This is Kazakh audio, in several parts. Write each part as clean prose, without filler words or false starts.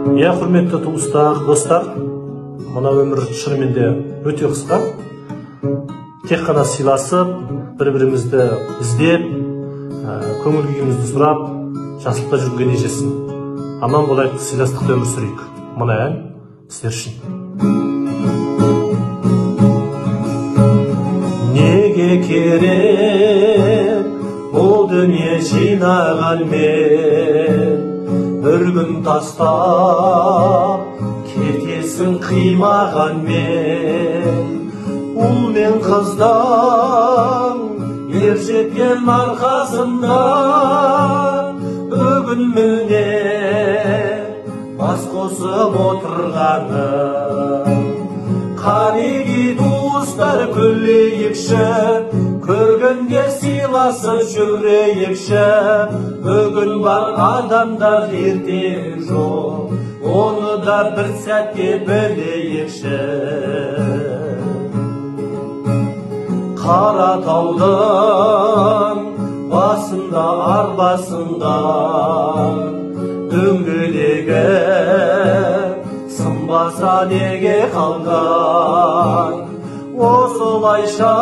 Құрметті туыстар, достар, мына өмір шынымен де өте қысқа. Тек қана сыйласып, бір-бірімізді іздеп, көңіл күйімізді сұрап, жақсылықта жүргенге нежесін. Аман болайық, сыйластықта өмір сүрейік. Мына ән сіздер үшін. Неге керек бұл дүние жинаған мен, бір күн тастап кетесің қимаған мен. Ұл мен қыздан ер жеткен арқасында, бүгін міне бас қосып отырғаным. Қанеки туыстар күлейікші, көргенде сыйласып жүрейікші. Бүгін бар адамдар ертең жоқ, оны да бір сәтке білейікші. Қаратаудың басында, арбасында дөңгелегі сынбаса неге қалған. Осылайша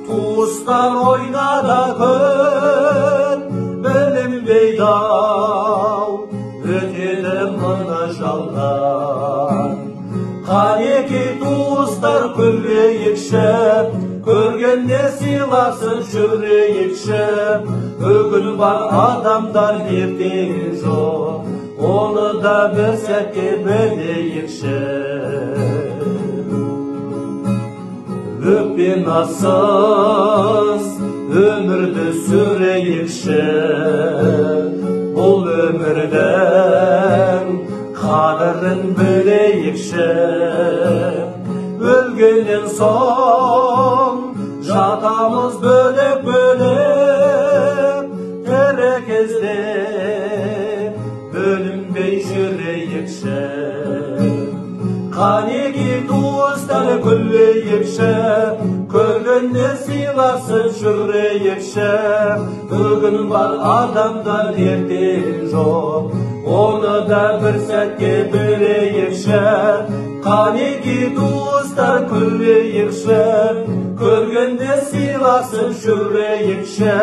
туыстар ойнада күн, білінбейді-ау өтеді мына жалған. Қанеки туыстар күлейікші, көргенде сыйласып жүрейікші. Бүгін бар адамдар ертең жоқ, оны да бір сәтке білейікші. Өкпе-нассыз өмірді сүрейікші, бұл өмірдің қадірін білейікші. Өлгеннен соң жатамыз бөлек-бөлек, тірі кезде бөлінбей жүрейікші. Қанеки туыстар күлейікші, көргенде сыйласып жүрейікші. Бүгін бар адамдар ертең жоқ, оны да бір сәтке білейікші. Қанеки туыстар күлейікші, көргенде сыйласып жүрейікші.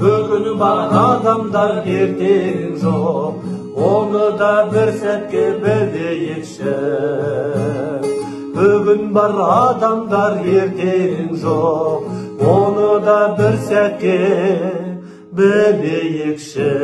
Бүгін бар адамдар ертең жоқ, оны да бір сәтке білейікші. Бүгін бар адамдар ертең жоқ, оны да бір сәтке білейікші.